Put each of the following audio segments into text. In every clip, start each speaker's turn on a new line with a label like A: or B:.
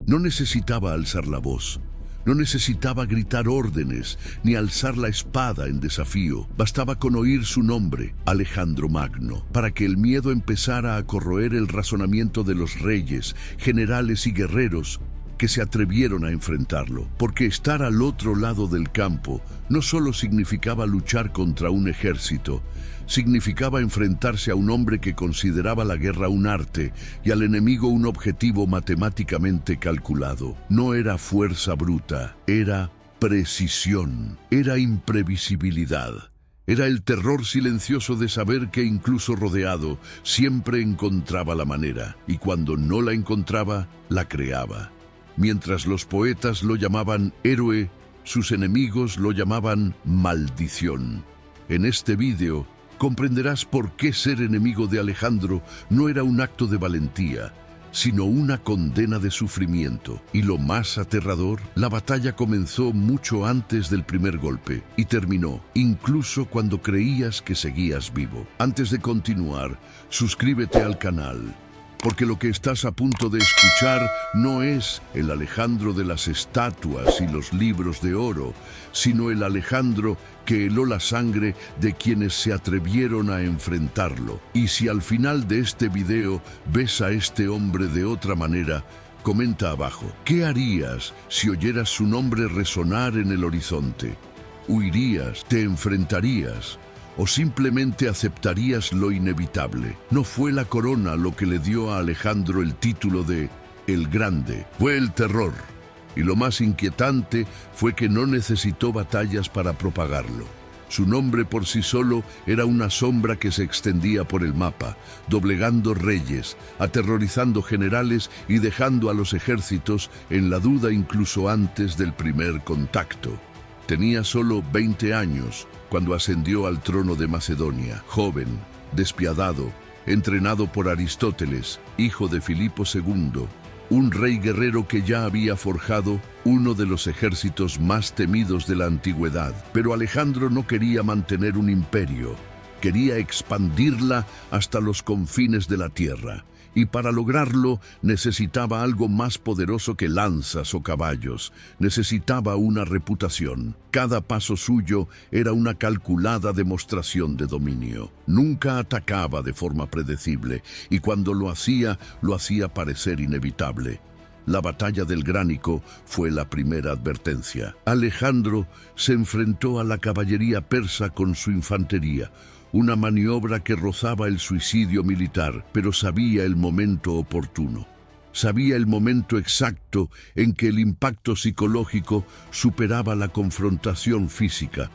A: No necesitaba alzar la voz, no necesitaba gritar órdenes ni alzar la espada en desafío. Bastaba con oír su nombre, Alejandro Magno, para que el miedo empezara a corroer el razonamiento de los reyes, generales y guerreros que se atrevieron a enfrentarlo, porque estar al otro lado del campo no solo significaba luchar contra un ejército, significaba enfrentarse a un hombre que consideraba la guerra un arte y al enemigo un objetivo matemáticamente calculado. No era fuerza bruta, era precisión, era imprevisibilidad. Era el terror silencioso de saber que incluso rodeado siempre encontraba la manera, y cuando no la encontraba, la creaba. Mientras los poetas lo llamaban héroe, sus enemigos lo llamaban maldición. En este vídeo comprenderás por qué ser enemigo de Alejandro no era un acto de valentía, sino una condena de sufrimiento. Y lo más aterrador, la batalla comenzó mucho antes del primer golpe y terminó incluso cuando creías que seguías vivo. Antes de continuar, suscríbete al canal, porque lo que estás a punto de escuchar no es el Alejandro de las estatuas y los libros de oro, sino el Alejandro que heló la sangre de quienes se atrevieron a enfrentarlo. Y si al final de este video ves a este hombre de otra manera, comenta abajo. ¿Qué harías si oyeras su nombre resonar en el horizonte? ¿Huirías? ¿Te enfrentarías? ¿O simplemente aceptarías lo inevitable? No fue la corona lo que le dio a Alejandro el título de El Grande, fue el terror. Y lo más inquietante fue que no necesitó batallas para propagarlo. Su nombre por sí solo era una sombra que se extendía por el mapa, doblegando reyes, aterrorizando generales y dejando a los ejércitos en la duda incluso antes del primer contacto. Tenía solo 20 años cuando ascendió al trono de Macedonia, joven, despiadado, entrenado por Aristóteles, hijo de Filipo II, un rey guerrero que ya había forjado uno de los ejércitos más temidos de la antigüedad. Pero Alejandro no quería mantener un imperio, quería expandirla hasta los confines de la tierra. Y para lograrlo necesitaba algo más poderoso que lanzas o caballos. Necesitaba una reputación. Cada paso suyo era una calculada demostración de dominio. Nunca atacaba de forma predecible, y cuando lo hacía parecer inevitable. La batalla del Gránico fue la primera advertencia. Alejandro se enfrentó a la caballería persa con su infantería, una maniobra que rozaba el suicidio militar, pero sabía el momento oportuno. Sabía el momento exacto en que el impacto psicológico superaba la confrontación física.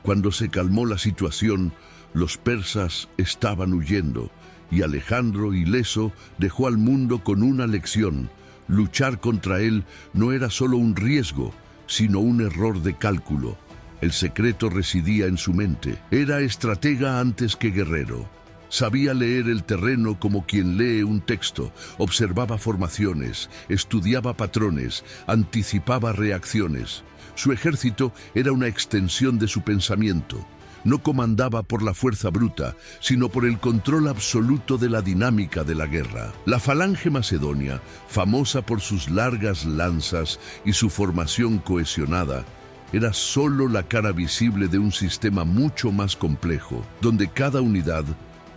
A: Cuando se calmó la situación, los persas estaban huyendo, y Alejandro, ileso, dejó al mundo con una lección. Luchar contra él no era solo un riesgo, sino un error de cálculo. El secreto residía en su mente. Era estratega antes que guerrero. Sabía leer el terreno como quien lee un texto, observaba formaciones, estudiaba patrones, anticipaba reacciones. Su ejército era una extensión de su pensamiento. No comandaba por la fuerza bruta, sino por el control absoluto de la dinámica de la guerra. La falange macedonia, famosa por sus largas lanzas y su formación cohesionada, era solo la cara visible de un sistema mucho más complejo, donde cada unidad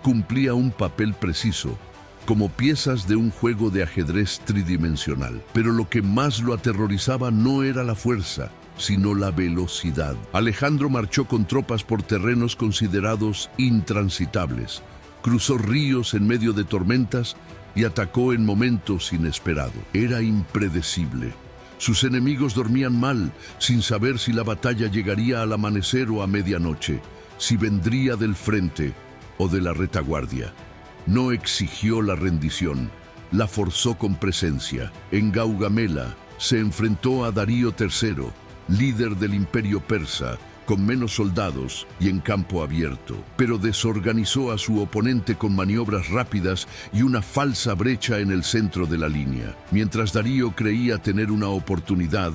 A: cumplía un papel preciso, como piezas de un juego de ajedrez tridimensional. Pero lo que más lo aterrorizaba no era la fuerza, sino la velocidad. Alejandro marchó con tropas por terrenos considerados intransitables, cruzó ríos en medio de tormentas y atacó en momentos inesperados. Era impredecible. Sus enemigos dormían mal, sin saber si la batalla llegaría al amanecer o a medianoche, si vendría del frente o de la retaguardia. No exigió la rendición, la forzó con presencia. En Gaugamela se enfrentó a Darío III, líder del imperio persa, con menos soldados y en campo abierto, pero desorganizó a su oponente con maniobras rápidas y una falsa brecha en el centro de la línea. Mientras Darío creía tener una oportunidad,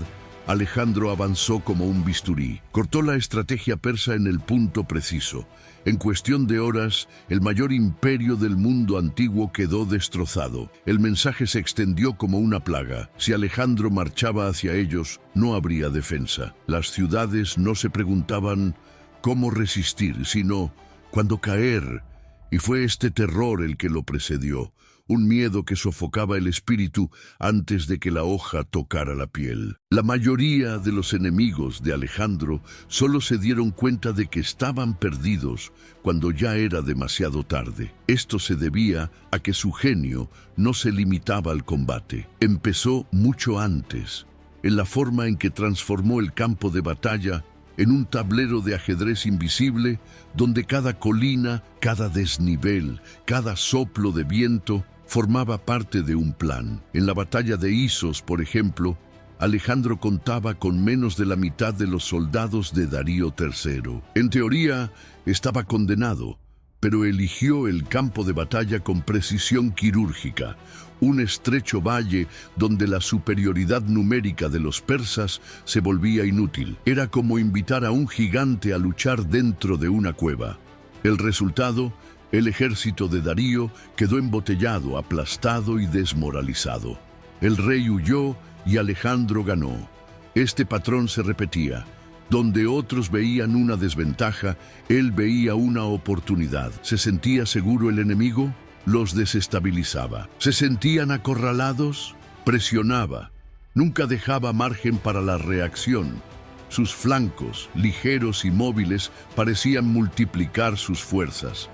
A: Alejandro avanzó como un bisturí. Cortó la estrategia persa en el punto preciso. En cuestión de horas, el mayor imperio del mundo antiguo quedó destrozado. El mensaje se extendió como una plaga. Si Alejandro marchaba hacia ellos, no habría defensa. Las ciudades no se preguntaban cómo resistir, sino cuándo caer. Y fue este terror el que lo precedió. Un miedo que sofocaba el espíritu antes de que la hoja tocara la piel. La mayoría de los enemigos de Alejandro solo se dieron cuenta de que estaban perdidos cuando ya era demasiado tarde. Esto se debía a que su genio no se limitaba al combate. Empezó mucho antes, en la forma en que transformó el campo de batalla en un tablero de ajedrez invisible donde cada colina, cada desnivel, cada soplo de viento formaba parte de un plan. En la batalla de Isos, por ejemplo, Alejandro contaba con menos de la mitad de los soldados de Darío III. En teoría, estaba condenado, pero eligió el campo de batalla con precisión quirúrgica, un estrecho valle donde la superioridad numérica de los persas se volvía inútil. Era como invitar a un gigante a luchar dentro de una cueva. El resultado: el ejército de Darío quedó embotellado, aplastado y desmoralizado. El rey huyó y Alejandro ganó. Este patrón se repetía. Donde otros veían una desventaja, él veía una oportunidad. ¿Se sentía seguro el enemigo? Los desestabilizaba. ¿Se sentían acorralados? Presionaba. Nunca dejaba margen para la reacción. Sus flancos, ligeros y móviles, parecían multiplicar sus fuerzas.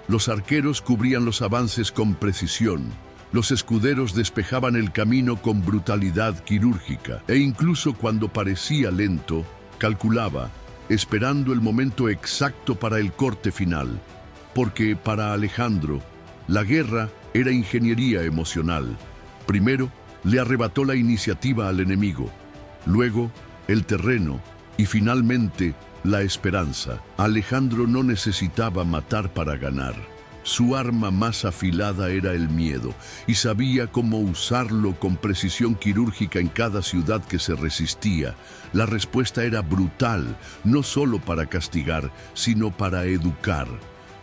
A: Los arqueros cubrían los avances con precisión. Los escuderos despejaban el camino con brutalidad quirúrgica. E incluso cuando parecía lento, calculaba, esperando el momento exacto para el corte final. Porque para Alejandro, la guerra era ingeniería emocional. Primero, le arrebató la iniciativa al enemigo. Luego, el terreno. Y finalmente, la esperanza. Alejandro no necesitaba matar para ganar. Su arma más afilada era el miedo, y sabía cómo usarlo con precisión quirúrgica en cada ciudad que se resistía. La respuesta era brutal, no solo para castigar, sino para educar,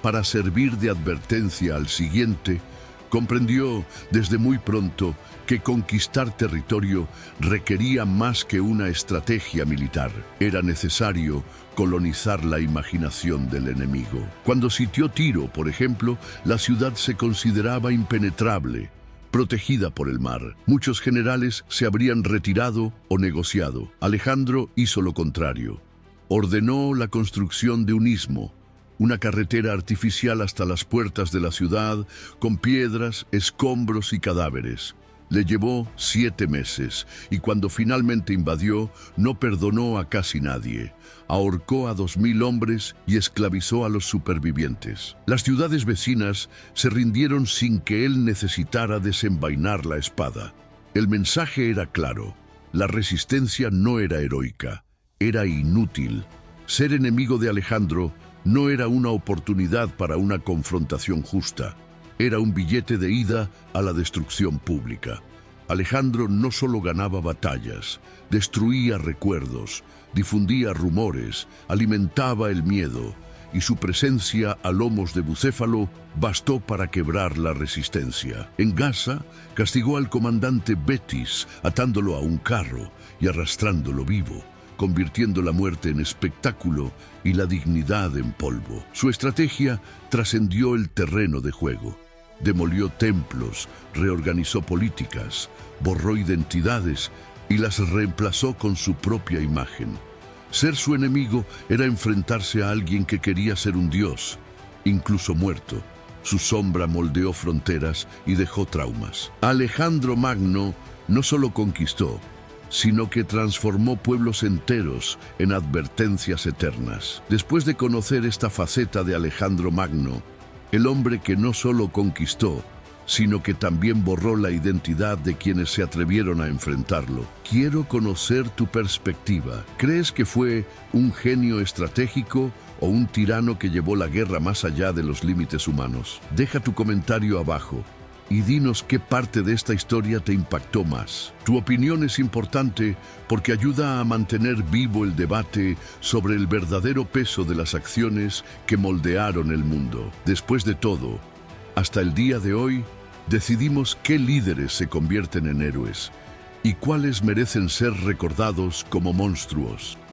A: para servir de advertencia al siguiente. Comprendió desde muy pronto que conquistar territorio requería más que una estrategia militar. Era necesario colonizar la imaginación del enemigo. Cuando sitió Tiro, por ejemplo, la ciudad se consideraba impenetrable, protegida por el mar. Muchos generales se habrían retirado o negociado. Alejandro hizo lo contrario. Ordenó la construcción de un istmo, una carretera artificial hasta las puertas de la ciudad, con piedras, escombros y cadáveres. Le llevó 7 meses, y cuando finalmente invadió, no perdonó a casi nadie. Ahorcó a 2000 hombres y esclavizó a los supervivientes. Las ciudades vecinas se rindieron sin que él necesitara desenvainar la espada. El mensaje era claro: la resistencia no era heroica, era inútil. Ser enemigo de Alejandro no era una oportunidad para una confrontación justa. Era un billete de ida a la destrucción pública. Alejandro no solo ganaba batallas, destruía recuerdos, difundía rumores, alimentaba el miedo, y su presencia a lomos de bucéfalo bastó para quebrar la resistencia. En Gaza, castigó al comandante Betis, atándolo a un carro y arrastrándolo vivo, convirtiendo la muerte en espectáculo y la dignidad en polvo. Su estrategia trascendió el terreno de juego. Demolió templos, reorganizó políticas, borró identidades y las reemplazó con su propia imagen. Ser su enemigo era enfrentarse a alguien que quería ser un dios, incluso muerto. Su sombra moldeó fronteras y dejó traumas. Alejandro Magno no solo conquistó, sino que transformó pueblos enteros en advertencias eternas. Después de conocer esta faceta de Alejandro Magno, el hombre que no solo conquistó, sino que también borró la identidad de quienes se atrevieron a enfrentarlo. Quiero conocer tu perspectiva. ¿Crees que fue un genio estratégico o un tirano que llevó la guerra más allá de los límites humanos? Deja tu comentario abajo. y dinos qué parte de esta historia te impactó más. Tu opinión es importante porque ayuda a mantener vivo el debate sobre el verdadero peso de las acciones que moldearon el mundo. Después de todo, hasta el día de hoy, decidimos qué líderes se convierten en héroes y cuáles merecen ser recordados como monstruos.